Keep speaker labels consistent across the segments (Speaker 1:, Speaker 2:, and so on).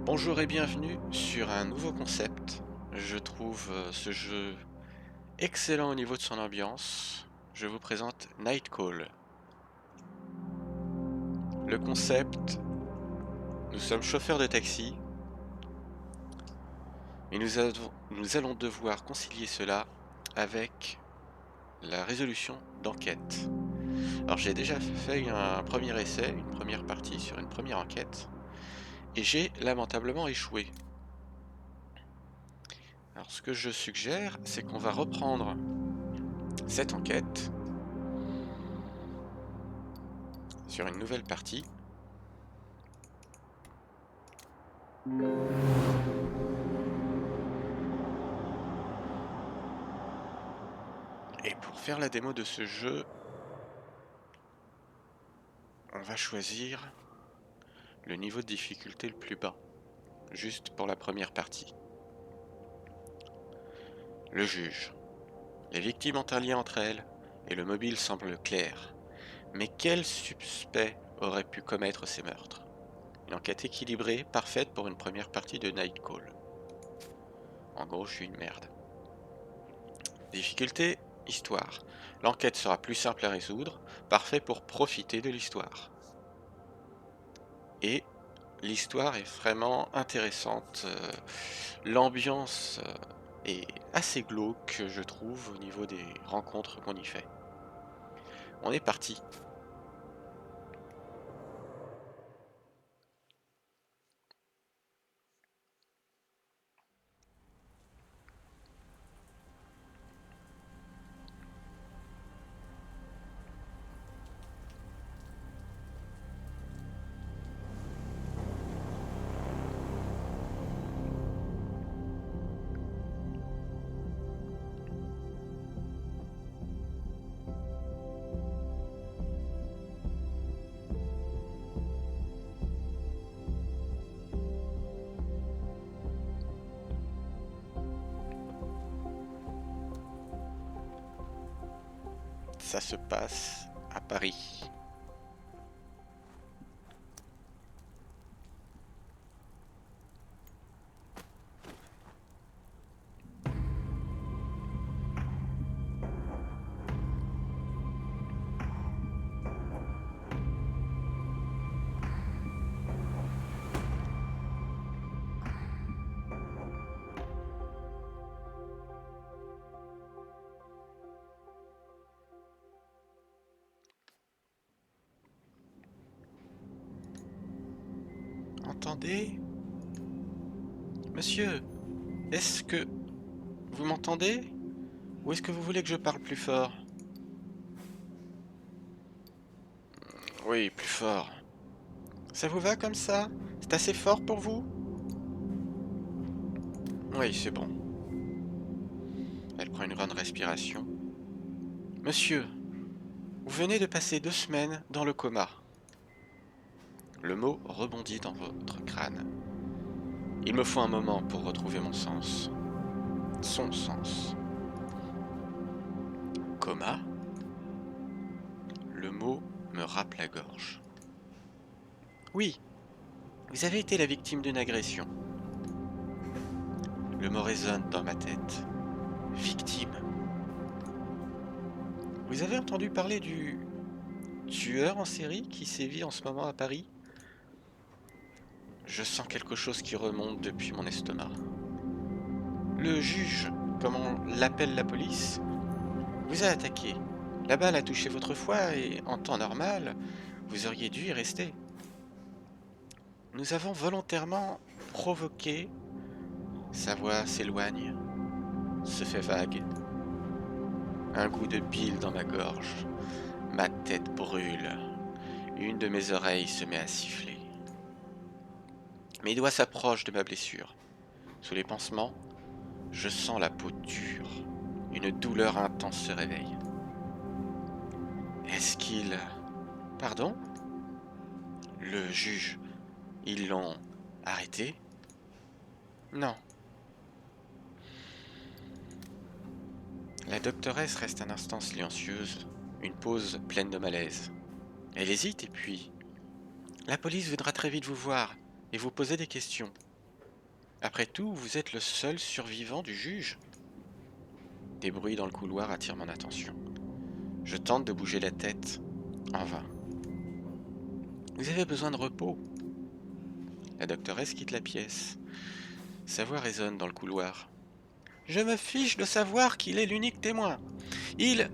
Speaker 1: Bonjour et bienvenue sur un nouveau concept. Je trouve ce jeu excellent au niveau de son ambiance. Je vous présente Night Call. Le concept, nous sommes chauffeurs de taxi et nous allons devoir concilier cela avec la résolution d'enquête. Alors j'ai déjà fait un premier essai, une première partie sur une première enquête et j'ai lamentablement échoué. Alors ce que je suggère, c'est qu'on va reprendre cette enquête sur une nouvelle partie. Et pour faire la démo de ce jeu, on va choisir le niveau de difficulté le plus bas, juste pour la première partie. Le juge. Les victimes ont un lien entre elles et le mobile semble clair. Mais quel suspect aurait pu commettre ces meurtres? Une enquête équilibrée, parfaite pour une première partie de Night Call. En gros, je suis une merde. Difficulté, histoire. L'enquête sera plus simple à résoudre, parfait pour profiter de l'histoire. Et l'histoire est vraiment intéressante. L'ambiance est assez glauque, je trouve, au niveau des rencontres qu'on y fait. On est parti. Ça se passe à Paris. Entendez? Monsieur, est-ce que vous m'entendez? Ou est-ce que vous voulez que je parle plus fort? Oui, plus fort. Ça vous va comme ça? C'est assez fort pour vous? Oui, c'est bon. Elle prend une grande respiration. Monsieur, vous venez de passer 2 semaines dans le coma. Le mot rebondit dans votre crâne. Il me faut un moment pour retrouver mon sens. Son sens. Coma? Le mot me râpe la gorge. Oui, vous avez été la victime d'une agression. Le mot résonne dans ma tête. Victime. Vous avez entendu parler du tueur en série qui sévit en ce moment à Paris? Je sens quelque chose qui remonte depuis mon estomac. Le juge, comme on l'appelle la police, vous a attaqué. La balle a touché votre foie et, en temps normal, vous auriez dû y rester. Nous avons volontairement provoqué. Sa voix s'éloigne, se fait vague. Un goût de bile dans ma gorge. Ma tête brûle. Une de mes oreilles se met à siffler. Mes doigts s'approchent de ma blessure. Sous les pansements, je sens la peau dure. Une douleur intense se réveille. Est-ce qu'il... Pardon? Le juge. Ils l'ont arrêté? Non. La doctoresse reste un instant silencieuse, une pause pleine de malaise. Elle hésite et puis... La police voudra très vite vous voir et vous poser des questions. Après tout, vous êtes le seul survivant du juge. Des bruits dans le couloir attirent mon attention. Je tente de bouger la tête, en vain. Vous avez besoin de repos. La doctoresse quitte la pièce. Sa voix résonne dans le couloir. Je me fiche de savoir qu'il est l'unique témoin. Il...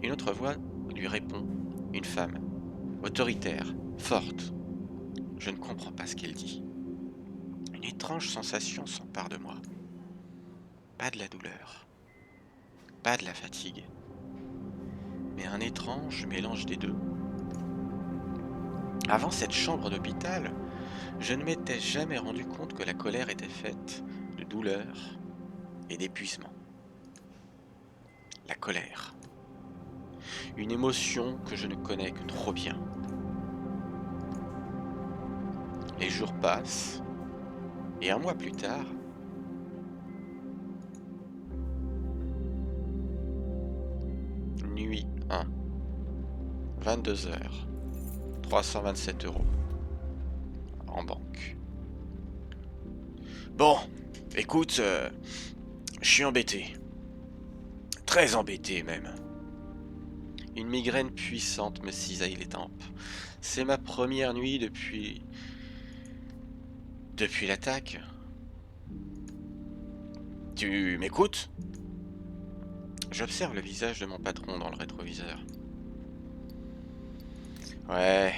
Speaker 1: Une autre voix lui répond. Une femme. Autoritaire. Forte. Je ne comprends pas ce qu'elle dit. Une étrange sensation s'empare de moi. Pas de la douleur. Pas de la fatigue. Mais un étrange mélange des deux. Avant cette chambre d'hôpital, je ne m'étais jamais rendu compte que la colère était faite de douleur et d'épuisement. La colère. Une émotion que je ne connais que trop bien. Les jours passent, et un mois plus tard, nuit 1, 22 heures, 327 euros, en banque. Bon, écoute, je suis embêté. Très embêté même. Une migraine puissante me cisaille les tempes. C'est ma première nuit depuis l'attaque. Tu m'écoutes? J'observe le visage de mon patron dans le rétroviseur. Ouais.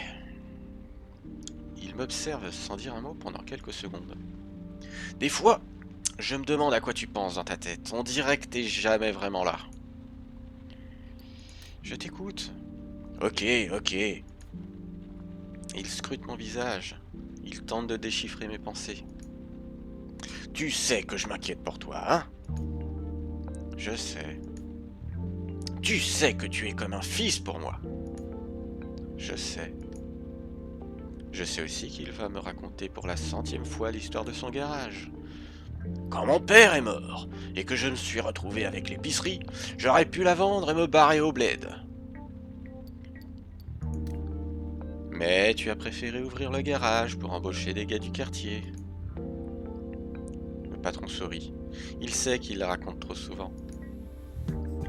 Speaker 1: Il m'observe sans dire un mot pendant quelques secondes. Des fois, je me demande à quoi tu penses dans ta tête. On dirait que t'es jamais vraiment là. Je t'écoute. Ok. Il scrute mon visage. Il tente de déchiffrer mes pensées. Tu sais que je m'inquiète pour toi, hein? Je sais. Tu sais que tu es comme un fils pour moi. Je sais. Je sais aussi qu'il va me raconter pour la 100e fois l'histoire de son garage. Quand mon père est mort et que je me suis retrouvé avec l'épicerie, j'aurais pu la vendre et me barrer au bled. Mais tu as préféré ouvrir le garage pour embaucher des gars du quartier. Le patron sourit. Il sait qu'il la raconte trop souvent.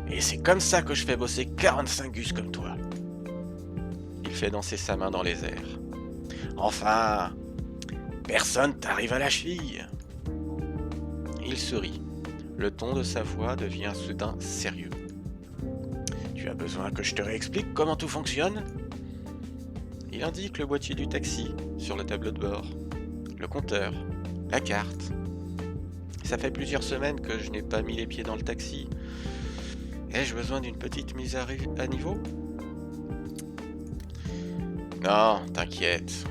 Speaker 1: Et c'est comme ça que je fais bosser 45 gus comme toi. Il fait danser sa main dans les airs. Enfin, personne t'arrive à la cheville. Il sourit. Le ton de sa voix devient soudain sérieux. Tu as besoin que je te réexplique comment tout fonctionne? Il indique le boîtier du taxi sur le tableau de bord, le compteur, la carte. Ça fait plusieurs semaines que je n'ai pas mis les pieds dans le taxi. Ai-je besoin d'une petite mise à niveau? Non, t'inquiète.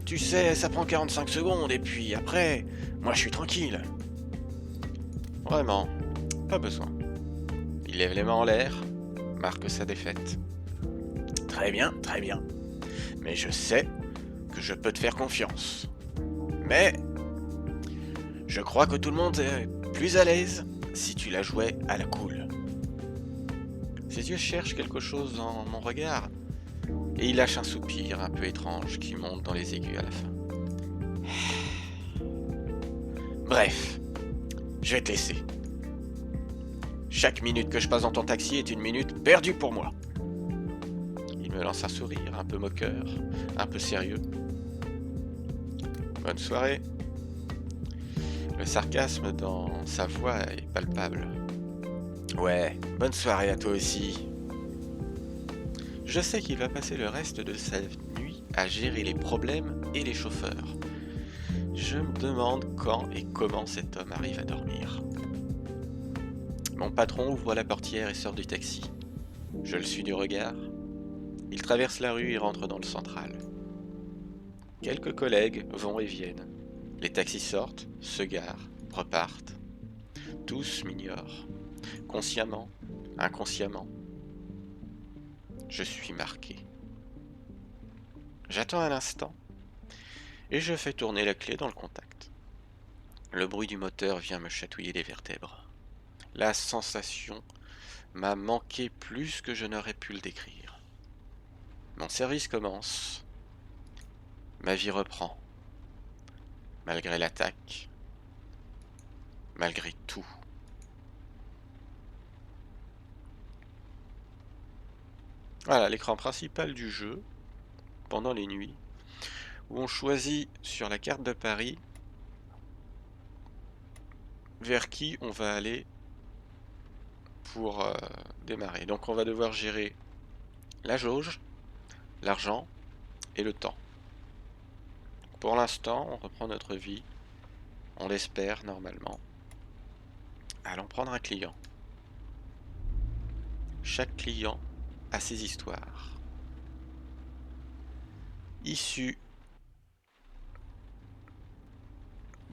Speaker 1: Tu sais, ça prend 45 secondes et puis après, moi je suis tranquille. Vraiment, pas besoin. Il lève les mains en l'air, marque sa défaite. Très bien. Mais je sais que je peux te faire confiance. Mais je crois que tout le monde est plus à l'aise si tu la jouais à la cool. Ses yeux cherchent quelque chose dans mon regard et il lâche un soupir un peu étrange qui monte dans les aigus à la fin. Bref, je vais te laisser. Chaque minute que je passe dans ton taxi est une minute perdue pour moi. Il me lance un sourire un peu moqueur, un peu sérieux. Bonne soirée. Le sarcasme dans sa voix est palpable. Ouais, bonne soirée à toi aussi. Je sais qu'il va passer le reste de sa nuit à gérer les problèmes et les chauffeurs. Je me demande quand et comment cet homme arrive à dormir. Mon patron ouvre la portière et sort du taxi. Je le suis du regard. Il traverse la rue et rentre dans le central. Quelques collègues vont et viennent. Les taxis sortent, se garent, repartent. Tous m'ignorent. Consciemment, inconsciemment. Je suis marqué. J'attends un instant et je fais tourner la clé dans le contact. Le bruit du moteur vient me chatouiller les vertèbres. La sensation m'a manqué plus que je n'aurais pu le décrire. Mon service commence. Ma vie reprend. Malgré l'attaque, malgré tout. Voilà l'écran principal du jeu, pendant les nuits, où on choisit sur la carte de Paris vers qui on va aller pour démarrer. Donc on va devoir gérer la jauge, l'argent et le temps. Pour l'instant, on reprend notre vie, on l'espère normalement. Allons prendre un client. Chaque client a ses histoires. Issues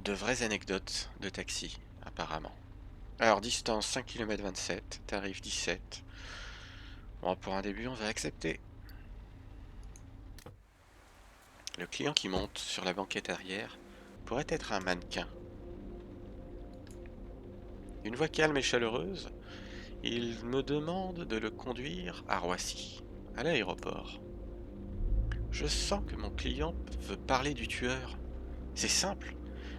Speaker 1: de vraies anecdotes de taxi, apparemment. Alors, distance 5 km 27, tarif 17. Bon, pour un début, on va accepter. Le client qui monte sur la banquette arrière pourrait être un mannequin. D'une voix calme et chaleureuse, il me demande de le conduire à Roissy, à l'aéroport. Je sens que mon client veut parler du tueur. C'est simple.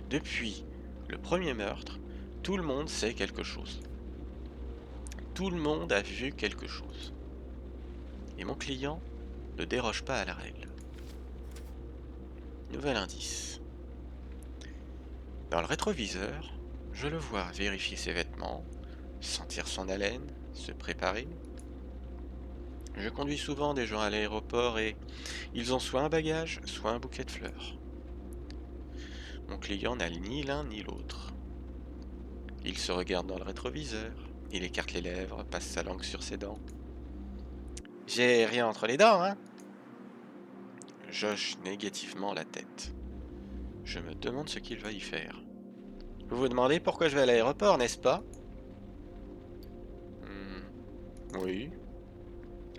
Speaker 1: Depuis le premier meurtre, tout le monde sait quelque chose. Tout le monde a vu quelque chose. Et mon client ne déroge pas à la règle. Nouvel indice. Dans le rétroviseur, je le vois vérifier ses vêtements, sentir son haleine, se préparer. Je conduis souvent des gens à l'aéroport et ils ont soit un bagage, soit un bouquet de fleurs. Mon client n'a ni l'un ni l'autre. Il se regarde dans le rétroviseur, il écarte les lèvres, passe sa langue sur ses dents. J'ai rien entre les dents, hein? J'hoche négativement la tête. Je me demande ce qu'il va y faire. Vous vous demandez pourquoi je vais à l'aéroport, n'est-ce pas? Oui.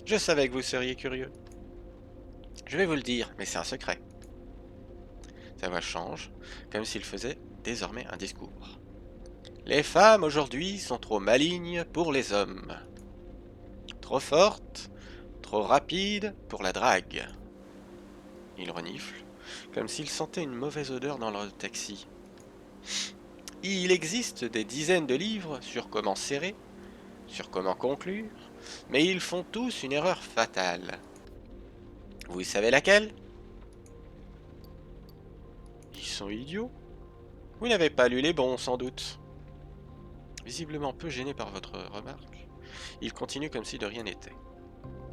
Speaker 1: Je savais que vous seriez curieux. Je vais vous le dire, mais c'est un secret. Sa voix change, comme s'il faisait désormais un discours. Les femmes aujourd'hui sont trop malignes pour les hommes. Trop fortes, trop rapides pour la drague. Il renifle, comme s'il sentait une mauvaise odeur dans le taxi. Il existe des dizaines de livres sur comment serrer, sur comment conclure, mais ils font tous une erreur fatale. Vous savez laquelle? Ils sont idiots. Vous n'avez pas lu les bons, sans doute. Visiblement peu gêné par votre remarque, il continue comme si de rien n'était.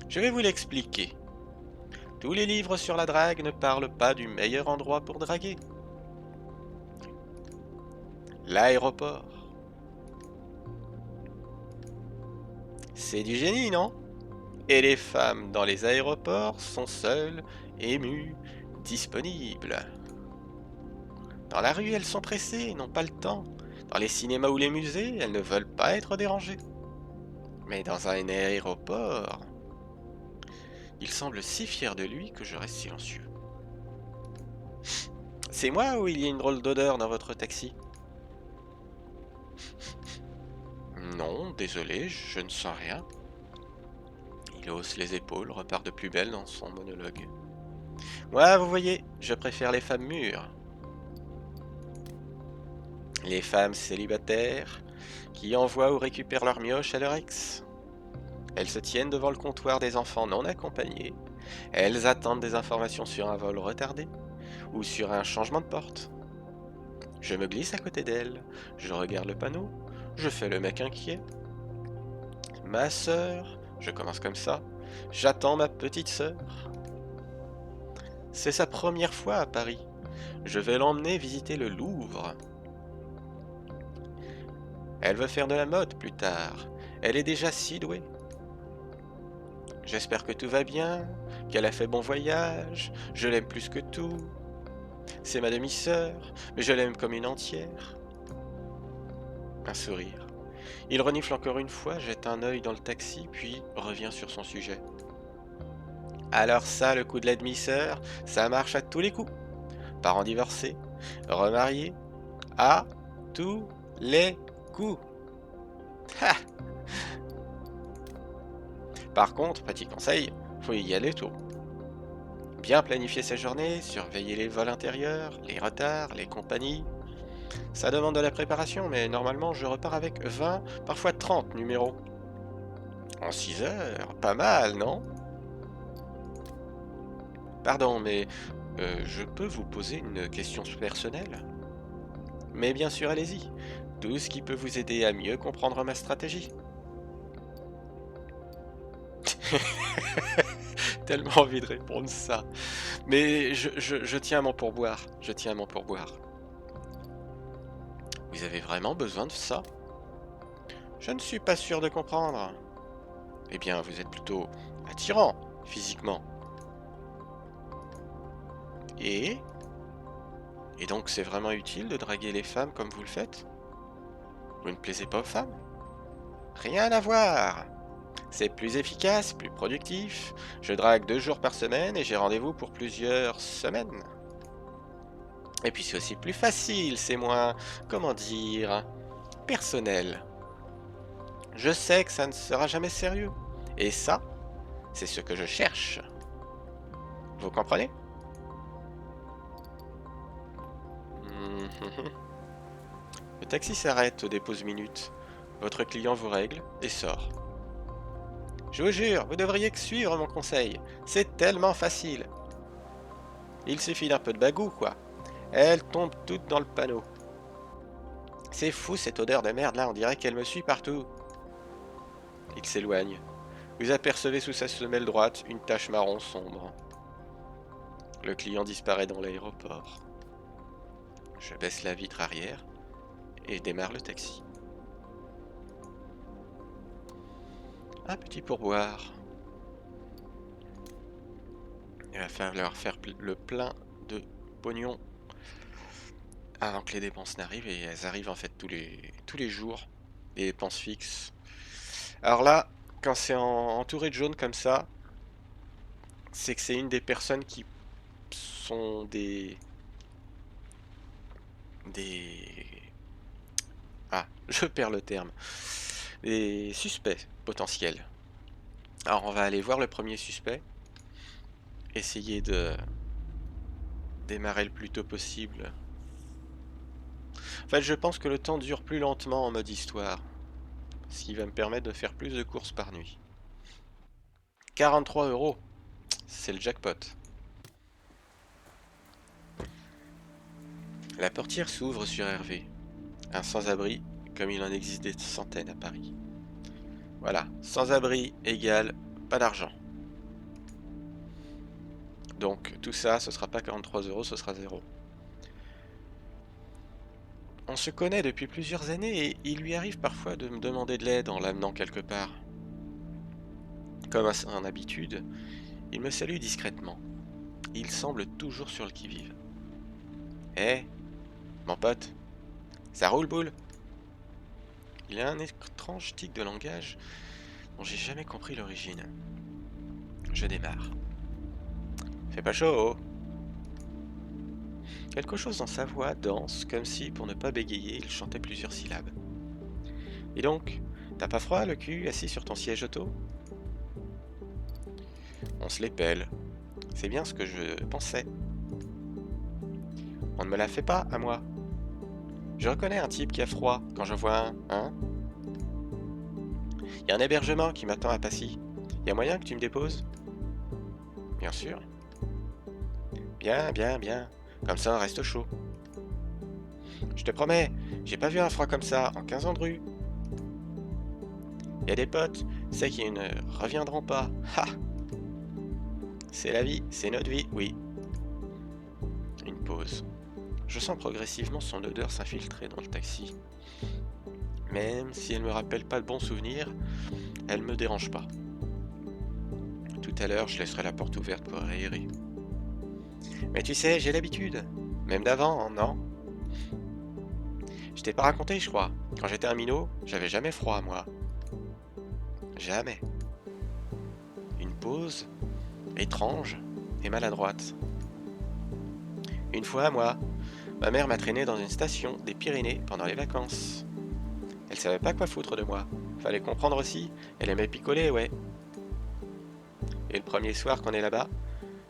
Speaker 1: Je vais vous l'expliquer. Tous les livres sur la drague ne parlent pas du meilleur endroit pour draguer. L'aéroport. C'est du génie, non? Et les femmes dans les aéroports sont seules, émues, disponibles. Dans la rue, elles sont pressées, n'ont pas le temps. Dans les cinémas ou les musées, elles ne veulent pas être dérangées. Mais dans un aéroport... Il semble si fier de lui que je reste silencieux. C'est moi ou il y a une drôle d'odeur dans votre taxi? Non, désolé, je ne sens rien. Il hausse les épaules, repart de plus belle dans son monologue. Moi, vous voyez, je préfère les femmes mûres. Les femmes célibataires qui envoient ou récupèrent leur mioche à leur ex. Elles se tiennent devant le comptoir des enfants non accompagnés. Elles attendent des informations sur un vol retardé ou sur un changement de porte. Je me glisse à côté d'elles, je regarde le panneau, je fais le mec inquiet. Ma sœur, je commence comme ça, j'attends ma petite sœur. C'est sa première fois à Paris. Je vais l'emmener visiter le Louvre. Elle veut faire de la mode plus tard. Elle est déjà si douée. J'espère que tout va bien, qu'elle a fait bon voyage, je l'aime plus que tout. C'est ma demi-sœur, mais je l'aime comme une entière. Un sourire. Il renifle encore une fois, jette un œil dans le taxi, puis revient sur son sujet. Alors ça, le coup de la demi-sœur, ça marche à tous les coups. Parents divorcés, remariés, à tous les coups. Ha! Par contre, petit conseil, faut y aller tôt. Bien planifier sa journée, surveiller les vols intérieurs, les retards, les compagnies. Ça demande de la préparation, mais normalement je repars avec 20, parfois 30 numéros. En 6 heures, pas mal, non? Pardon, mais je peux vous poser une question personnelle? Mais bien sûr, allez-y. Tout ce qui peut vous aider à mieux comprendre ma stratégie. Tellement envie de répondre ça. Mais je tiens à mon pourboire. Je tiens à mon pourboire. Vous avez vraiment besoin de ça? Je ne suis pas sûr de comprendre. Eh bien, vous êtes plutôt attirant, physiquement. Et? Et donc c'est vraiment utile de draguer les femmes comme vous le faites? Vous ne plaisez pas aux femmes? Rien à voir! C'est plus efficace, plus productif. Je drague 2 jours par semaine et j'ai rendez-vous pour plusieurs semaines. Et puis c'est aussi plus facile, c'est moins, comment dire, personnel. Je sais que ça ne sera jamais sérieux. Et ça, c'est ce que je cherche. Vous comprenez? Mhm. Le taxi s'arrête au dépose minutes. Votre client vous règle et sort. Je vous jure, vous devriez suivre mon conseil. C'est tellement facile. Il suffit d'un peu de bagou, quoi. Elles tombent toutes dans le panneau. C'est fou cette odeur de merde là, on dirait qu'elle me suit partout. Il s'éloigne. Vous apercevez sous sa semelle droite une tache marron sombre. Le client disparaît dans l'aéroport. Je baisse la vitre arrière et démarre le taxi. Un petit pourboire. Il va falloir faire le plein de pognon avant que les dépenses n'arrivent, et elles arrivent en fait tous les jours, les dépenses fixes. Alors là, quand c'est entouré de jaune comme ça, c'est que c'est une des personnes qui sont des... Ah, je perds le terme. Des suspects potentiels. Alors on va aller voir le premier suspect, essayer de démarrer le plus tôt possible. En fait, je pense que le temps dure plus lentement en mode histoire, ce qui va me permettre de faire plus de courses par nuit. 43 euros, c'est le jackpot. La portière s'ouvre sur Hervé, un sans-abri comme il en existe des centaines à Paris. Voilà, sans-abri égale pas d'argent. Donc tout ça, ce sera pas 43 euros, ce sera 0. On se connaît depuis plusieurs années et il lui arrive parfois de me demander de l'aide en l'amenant quelque part. Comme à son habitude, il me salue discrètement. Il semble toujours sur le qui-vive. Eh, mon pote, ça roule boule? Il a un étrange tic de langage dont j'ai jamais compris l'origine. Je démarre. Fais pas chaud, oh. Quelque chose dans sa voix danse, comme si, pour ne pas bégayer, il chantait plusieurs syllabes. Et donc, t'as pas froid le cul assis sur ton siège auto? On se les pèle. C'est bien ce que je pensais. On ne me la fait pas, à moi. Je reconnais un type qui a froid quand je vois un, hein? Y a un hébergement qui m'attend à Passy. Y a moyen que tu me déposes? Bien sûr. Bien, bien, bien. Comme ça, on reste chaud. Je te promets, j'ai pas vu un froid comme ça en 15 ans de rue. Y a des potes, c'est qui ne reviendront pas. Ha! C'est la vie, c'est notre vie, oui. Une pause. Je sens progressivement son odeur s'infiltrer dans le taxi. Même si elle me rappelle pas de bons souvenirs, elle me dérange pas. Tout à l'heure, je laisserai la porte ouverte pour aérer. Mais tu sais, j'ai l'habitude. Même d'avant, non? Je t'ai pas raconté, je crois. Quand j'étais un minot, j'avais jamais froid, moi. Jamais. Une pause, étrange et maladroite. Une fois, moi, ma mère m'a traîné dans une station des Pyrénées pendant les vacances. Elle savait pas quoi foutre de moi. Fallait comprendre aussi, elle aimait picoler, ouais. Et le premier soir qu'on est là-bas,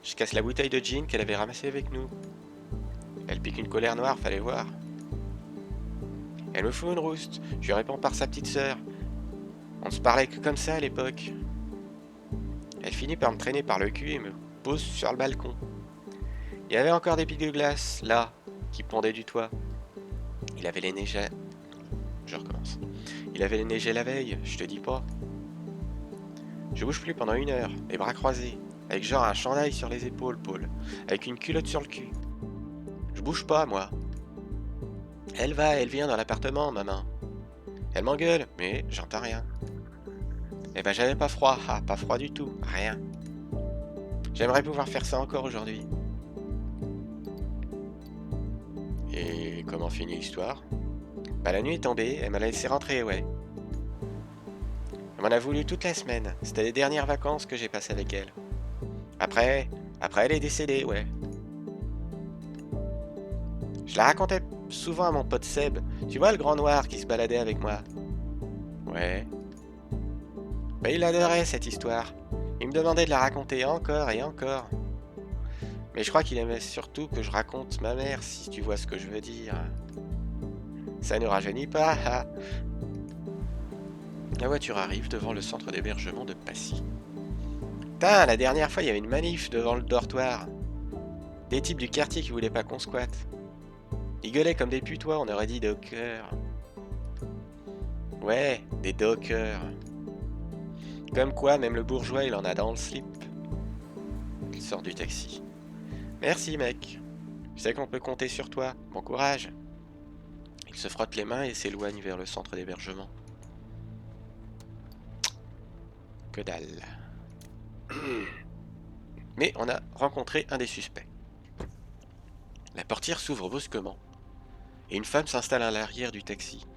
Speaker 1: je casse la bouteille de gin qu'elle avait ramassée avec nous. Elle pique une colère noire, fallait voir. Elle me fout une rouste. Je lui réponds par sa petite sœur. On se parlait que comme ça à l'époque. Elle finit par me traîner par le cul et me pose sur le balcon. Il y avait encore des pics de glace, là, qui pendaient du toit. Il avait les neigé... Je recommence. Il avait les neigé la veille, je te dis pas. Je bouge plus pendant 1 heure, les bras croisés, avec genre un chandail sur les épaules, Paul, avec une culotte sur le cul. Je bouge pas, moi. Elle va, elle vient dans l'appartement, maman. Elle m'engueule, mais j'entends rien. Eh ben j'avais pas froid, pas froid du tout, rien. J'aimerais pouvoir faire ça encore aujourd'hui. Et comment finit l'histoire? Bah la nuit est tombée, elle m'a laissé rentrer, ouais. Elle m'en a voulu toute la semaine, c'était les dernières vacances que j'ai passées avec elle. Après elle est décédée, ouais. Je la racontais souvent à mon pote Seb, tu vois le grand noir qui se baladait avec moi? Ouais. Bah il adorait cette histoire. Il me demandait de la raconter encore et encore. Mais je crois qu'il aimait surtout que je raconte ma mère, si tu vois ce que je veux dire. Ça ne rajeunit pas. La voiture arrive devant le centre d'hébergement de Passy. Putain, la dernière fois, il y avait une manif devant le dortoir. Des types du quartier qui voulaient pas qu'on squatte. Ils gueulaient comme des putois, on aurait dit dockers. Ouais, des dockers. Comme quoi, même le bourgeois, il en a dans le slip. Il sort du taxi. Merci, mec. Je sais qu'on peut compter sur toi. Bon courage. Il se frotte les mains et s'éloigne vers le centre d'hébergement. Que dalle. Mais on a rencontré un des suspects. La portière s'ouvre brusquement et une femme s'installe à l'arrière du taxi.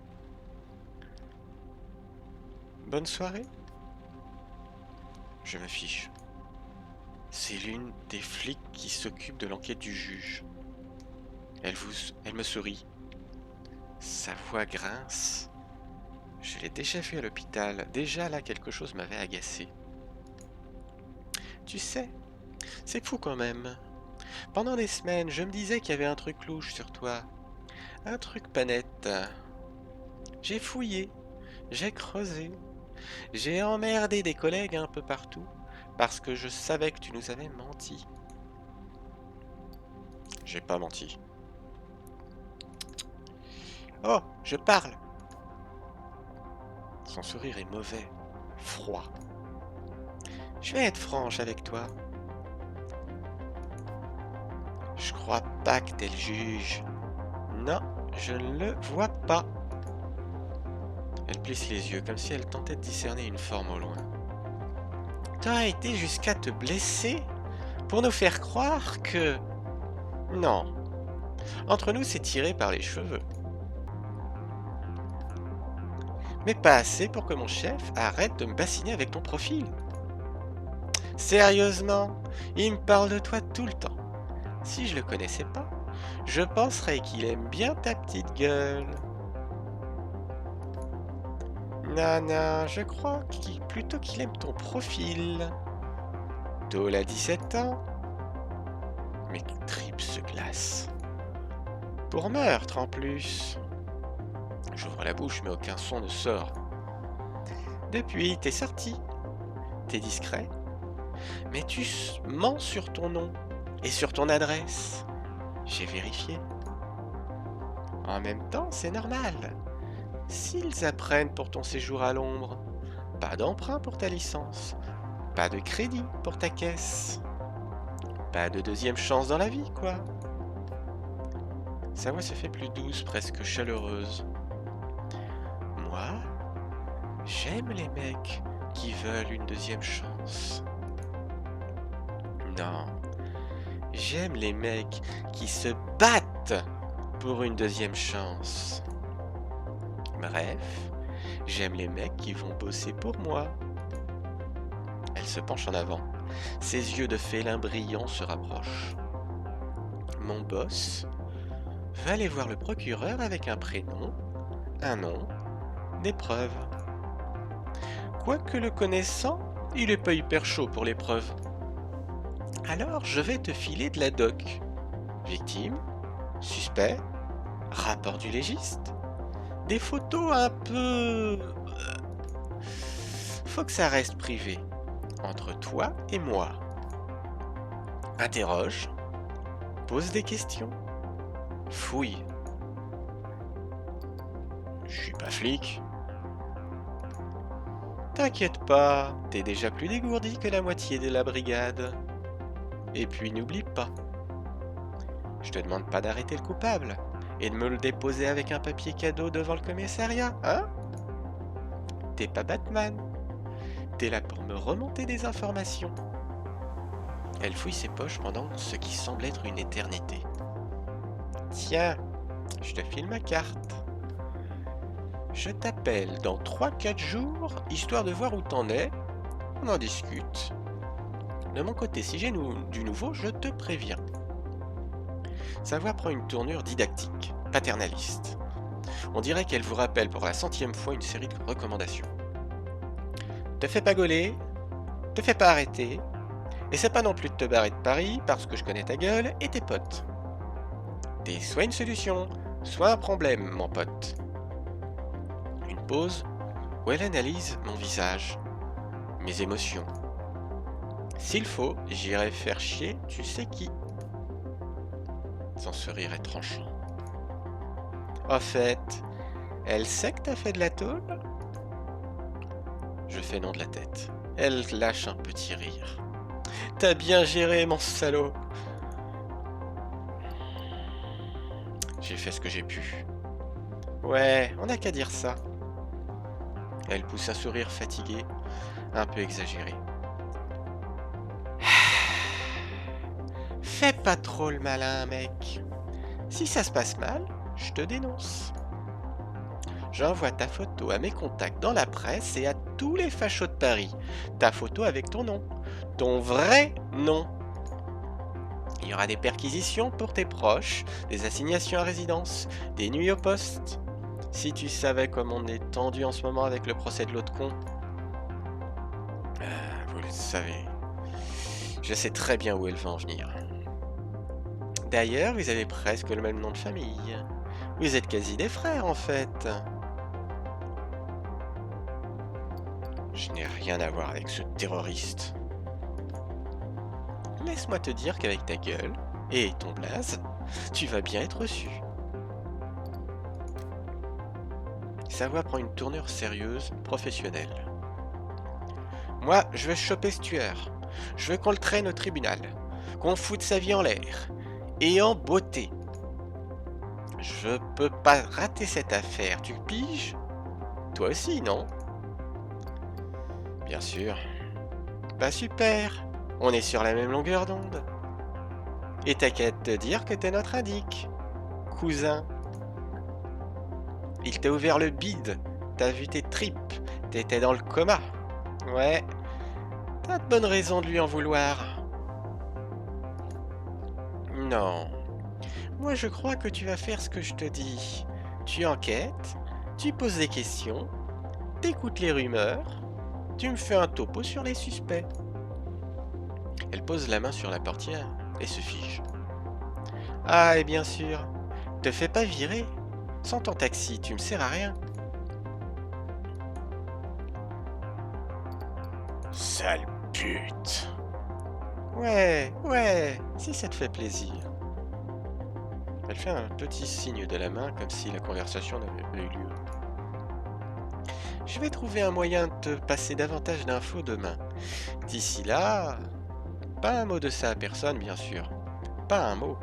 Speaker 1: Bonne soirée. Je me fiche. C'est l'une des flics qui s'occupe de l'enquête du juge. Elle me sourit. Sa voix grince. Je l'ai déjà vu à l'hôpital. Déjà là, quelque chose m'avait agacé. Tu sais, c'est fou quand même. Pendant des semaines, je me disais qu'il y avait un truc louche sur toi. Un truc pas net. J'ai fouillé, j'ai creusé, j'ai emmerdé des collègues un peu partout parce que je savais que tu nous avais menti. J'ai pas menti. Oh, je parle. Son sourire est mauvais, froid. Je vais être franche avec toi. Je crois pas que t'es le juge. Non, je ne le vois pas. Elle plisse les yeux comme si elle tentait de discerner une forme au loin. T'as été jusqu'à te blesser pour nous faire croire que... Non. Entre nous, c'est tiré par les cheveux. Mais pas assez pour que mon chef arrête de me bassiner avec ton profil. Sérieusement, il me parle de toi tout le temps. Si je le connaissais pas, je penserais qu'il aime bien ta petite gueule. Non, je crois plutôt qu'il aime ton profil. Tôle a 17 ans. Mes tripes se glacent. Pour meurtre en plus. J'ouvre la bouche mais aucun son ne sort. Depuis, t'es sorti. T'es discret. Mais tu mens sur ton nom et sur ton adresse. J'ai vérifié. En même temps, c'est normal. S'ils apprennent pour ton séjour à l'ombre, pas d'emprunt pour ta licence, pas de crédit pour ta caisse, pas de deuxième chance dans la vie, quoi. Sa voix se fait plus douce, presque chaleureuse. Moi, j'aime les mecs qui veulent une deuxième chance. Non, j'aime les mecs qui se battent pour une deuxième chance. Bref, j'aime les mecs qui vont bosser pour moi. Elle se penche en avant. Ses yeux de félin brillant se rapprochent. Mon boss va aller voir le procureur avec un prénom, un nom, des preuves. Quoique le connaissant, il est pas hyper chaud pour les preuves. Alors je vais te filer de la doc. Victime, suspect, rapport du légiste, Des photos un peu... Faut que ça reste privé. Entre toi et moi. Interroge. Pose des questions. Fouille. Je suis pas flic. T'inquiète pas, t'es déjà plus dégourdi que la moitié de la brigade. Et puis n'oublie pas, je te demande pas d'arrêter le coupable et de me le déposer avec un papier cadeau devant le commissariat, hein? T'es pas Batman, t'es là pour me remonter des informations. Elle fouille ses poches pendant ce qui semble être une éternité. Tiens, je te file ma carte. Je t'appelle dans 3-4 jours, histoire de voir où t'en es. On en discute. De mon côté, si j'ai du nouveau, je te préviens. Sa voix prend une tournure didactique, paternaliste. On dirait qu'elle vous rappelle pour la 100e fois une série de recommandations. Te fais pas gauler, te fais pas arrêter, essaie pas non plus de te barrer de Paris parce que je connais ta gueule et tes potes. T'es soit une solution, soit un problème, mon pote. Une pause où elle analyse mon visage, mes émotions. S'il faut, j'irai faire chier tu sais qui. Son sourire est tranchant. Au fait, elle sait que t'as fait de la tôle? Je fais non de la tête. Elle lâche un petit rire. T'as bien géré, mon salaud. J'ai fait ce que j'ai pu. Ouais, on n'a qu'à dire ça. Elle pousse un sourire fatigué, un peu exagéré. Fais pas trop le malin, mec. Si ça se passe mal, je te dénonce. J'envoie ta photo à mes contacts dans la presse et à tous les fachos de Paris. Ta photo avec ton nom. Ton vrai nom. Il y aura des perquisitions pour tes proches, des assignations à résidence, des nuits au poste. Si tu savais comme on est tendu en ce moment avec le procès de l'autre con. Vous le savez. Je sais très bien où elle va en venir. D'ailleurs, vous avez presque le même nom de famille. Vous êtes quasi des frères en fait. Je n'ai rien à voir avec ce terroriste. Laisse-moi te dire qu'avec ta gueule et ton blaze, tu vas bien être reçu. Sa voix prend une tournure sérieuse, professionnelle. Moi, je veux choper ce tueur. Je veux qu'on le traîne au tribunal. Qu'on foute sa vie en l'air. Et en beauté. Je peux pas rater cette affaire, tu piges? Toi aussi, non? Bien sûr. Bah super, on est sur la même longueur d'onde. Et t'as qu'à te dire que t'es notre indique, cousin. Il t'a ouvert le bide, t'as vu tes tripes, t'étais dans le coma. Ouais, t'as de bonnes raisons de lui en vouloir. Non, moi je crois que tu vas faire ce que je te dis. Tu enquêtes, tu poses des questions, t'écoutes les rumeurs, tu me fais un topo sur les suspects. Elle pose la main sur la portière et se fige. Ah, et bien sûr, te fais pas virer. Sans ton taxi, tu me sers à rien. Sale pute. Ouais, si ça te fait plaisir. Elle fait un petit signe de la main comme si la conversation n'avait pas eu lieu. Je vais trouver un moyen de te passer davantage d'infos demain. D'ici là, pas un mot de ça à personne, bien sûr. Pas un mot.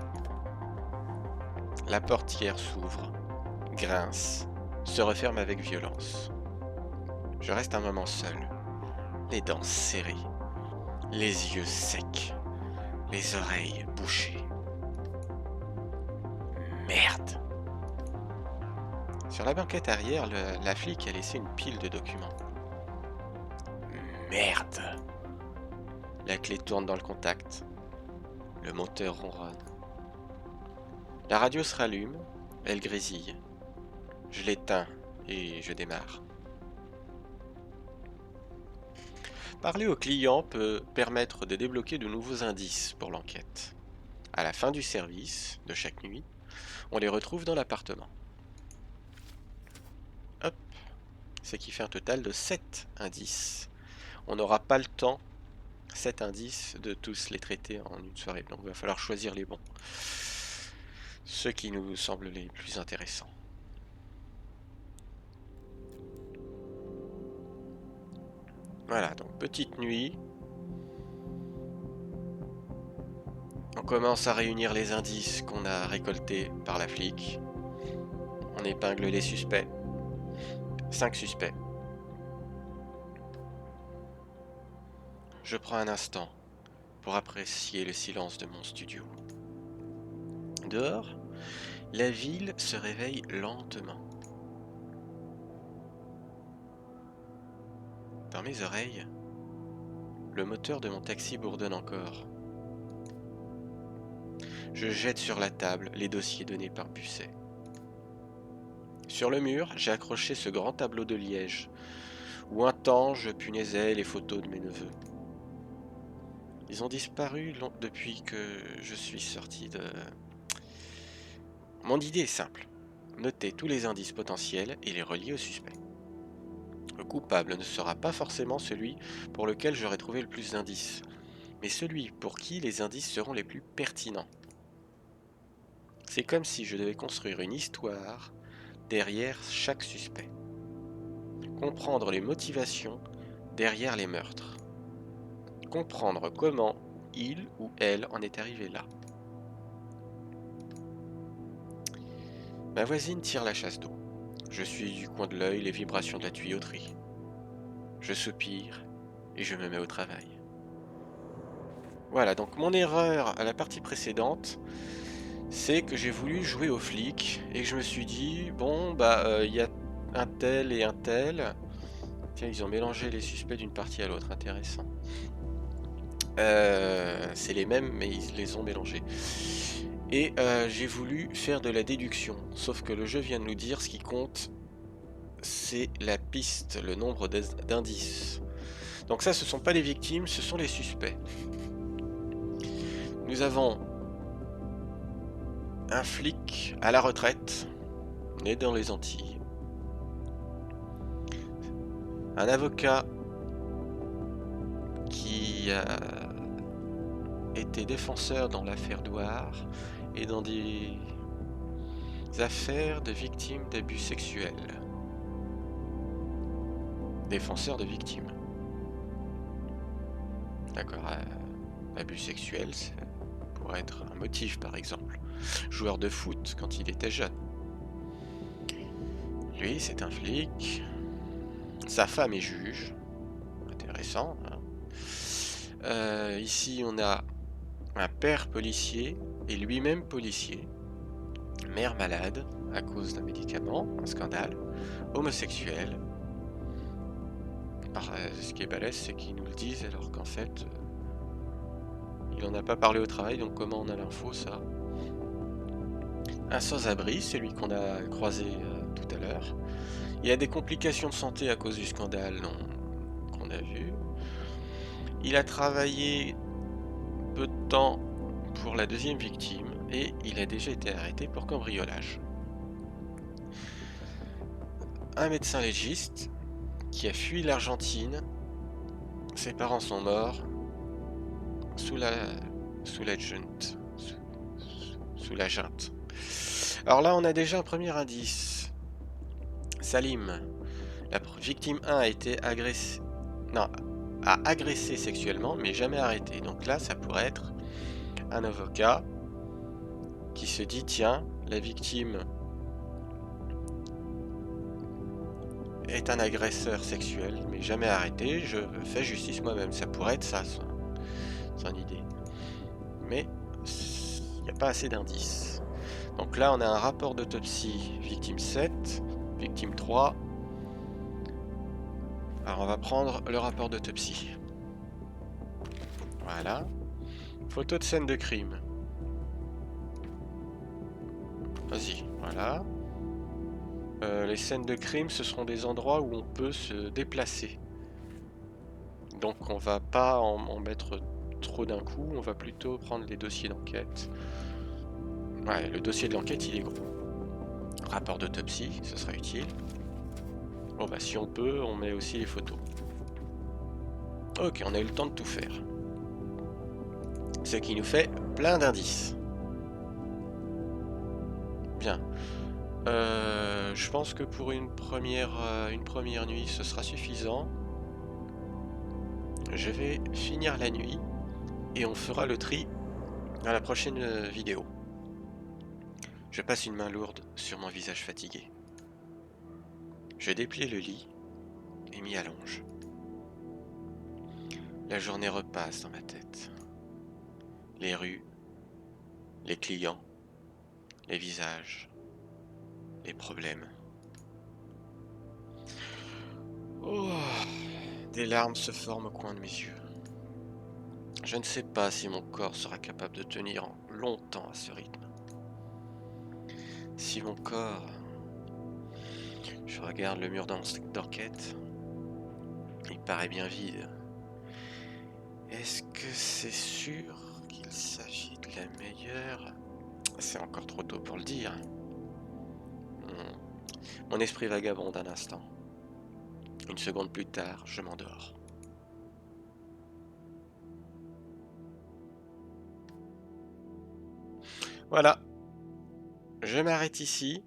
Speaker 1: La portière s'ouvre, grince, se referme avec violence. Je reste un moment seul, les dents serrées, les yeux secs, les oreilles bouchées. Merde! Sur la banquette arrière, la flic a laissé une pile de documents. Merde! La clé tourne dans le contact. Le moteur ronronne. La radio se rallume, elle grésille. Je l'éteins et je démarre. Parler au client peut permettre de débloquer de nouveaux indices pour l'enquête. À la fin du service, de chaque nuit, on les retrouve dans l'appartement. ce qui fait un total de 7 indices. On n'aura pas le temps, 7 indices, de tous les traiter en une soirée, donc il va falloir choisir les bons. Ceux qui nous semblent les plus intéressants. Voilà, donc petite nuit. On commence à réunir les indices qu'on a récoltés par la flic. On épingle les suspects. 5 suspects. Je prends un instant pour apprécier le silence de mon studio. Dehors, la ville se réveille lentement. Dans mes oreilles, le moteur de mon taxi bourdonne encore. Je jette sur la table les dossiers donnés par Busset. Sur le mur, j'ai accroché ce grand tableau de Liège, où un temps je punaisais les photos de mes neveux. Ils ont disparu depuis que je suis sorti de... Mon idée est simple. Noter tous les indices potentiels et les relier au suspect. Le coupable ne sera pas forcément celui pour lequel j'aurai trouvé le plus d'indices, mais celui pour qui les indices seront les plus pertinents. C'est comme si je devais construire une histoire derrière chaque suspect. Comprendre les motivations derrière les meurtres. Comprendre comment il ou elle en est arrivé là. Ma voisine tire la chasse d'eau. Je suis du coin de l'œil les vibrations de la tuyauterie. Je soupire et je me mets au travail. Voilà, donc mon erreur à la partie précédente, c'est que j'ai voulu jouer aux flics et que je me suis dit, bon, il y a un tel et un tel. Tiens, ils ont mélangé les suspects d'une partie à l'autre, intéressant. C'est les mêmes, mais ils les ont mélangés. Et j'ai voulu faire de la déduction, sauf que le jeu vient de nous dire ce qui compte, c'est la piste, le nombre d'indices. Donc ça, ce ne sont pas les victimes, ce sont les suspects. Nous avons un flic à la retraite, né dans les Antilles. Un avocat qui a été défenseur dans l'affaire Douar et dans des affaires de victimes d'abus sexuels. Défenseur de victimes. D'accord, abus sexuels, ça pourrait être un motif par exemple. Joueur de foot quand il était jeune. Lui, c'est un flic. Sa femme est juge. Intéressant. Hein. Ici, on a un père policier et lui-même policier. Mère malade à cause d'un médicament, un scandale. Homosexuel. Ce qui est balèze, c'est qu'ils nous le disent alors qu'en fait, il n'en a pas parlé au travail, donc comment on a l'info, ça? Un sans-abri, celui qu'on a croisé tout à l'heure. Il a des complications de santé à cause du scandale qu'on a vu. Il a travaillé peu de temps pour la deuxième victime et il a déjà été arrêté pour cambriolage. Un médecin légiste qui a fui l'Argentine. Ses parents sont morts sous la junte. Sous la junte. Alors là, on a déjà un premier indice. Salim, la victime 1 a été agressée. Non, a agressé sexuellement, mais jamais arrêté. Donc là, ça pourrait être un avocat qui se dit, tiens, la victime est un agresseur sexuel, mais jamais arrêté, je fais justice moi-même. Ça pourrait être ça, son idée. Mais il n'y a pas assez d'indices. Donc là, on a un rapport d'autopsie, victime 7, victime 3. Alors on va prendre le rapport d'autopsie. Voilà. Photo de scène de crime. Vas-y, voilà. Les scènes de crime, ce seront des endroits où on peut se déplacer. Donc on va pas en mettre trop d'un coup, on va plutôt prendre les dossiers d'enquête. Ouais, le dossier de l'enquête, il est gros. Rapport d'autopsie, ce sera utile. Bon bah si on peut, on met aussi les photos. Ok, on a eu le temps de tout faire. Ce qui nous fait plein d'indices. Bien. Je pense que pour une première nuit, ce sera suffisant. Je vais finir la nuit et on fera le tri dans la prochaine vidéo. Je passe une main lourde sur mon visage fatigué. Je déplie le lit et m'y allonge. La journée repasse dans ma tête. Les rues, les clients, les visages, les problèmes. Oh, des larmes se forment au coin de mes yeux. Je ne sais pas si mon corps sera capable de tenir longtemps à ce rythme. Si mon corps... Je regarde le mur d'enquête. Il paraît bien vide. Est-ce que c'est sûr qu'il s'agit de la meilleure? C'est encore trop tôt pour le dire. Mon esprit vagabonde un instant. Une seconde plus tard, je m'endors. Voilà, je m'arrête ici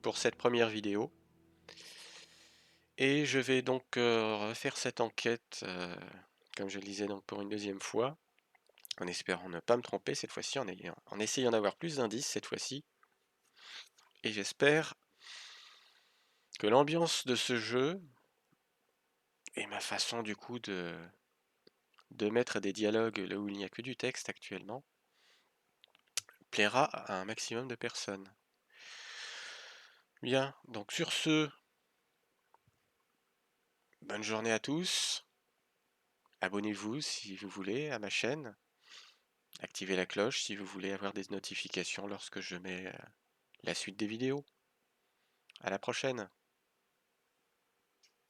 Speaker 1: pour cette première vidéo. Et je vais donc refaire cette enquête, comme je le disais, donc pour une deuxième fois, en espérant ne pas me tromper cette fois-ci, en essayant d'avoir plus d'indices cette fois-ci. Et j'espère que l'ambiance de ce jeu et ma façon du coup de mettre des dialogues là où il n'y a que du texte actuellement plaira à un maximum de personnes. Bien, donc sur ce, bonne journée à tous. Abonnez-vous si vous voulez à ma chaîne. Activez la cloche si vous voulez avoir des notifications lorsque je mets la suite des vidéos. À la prochaine!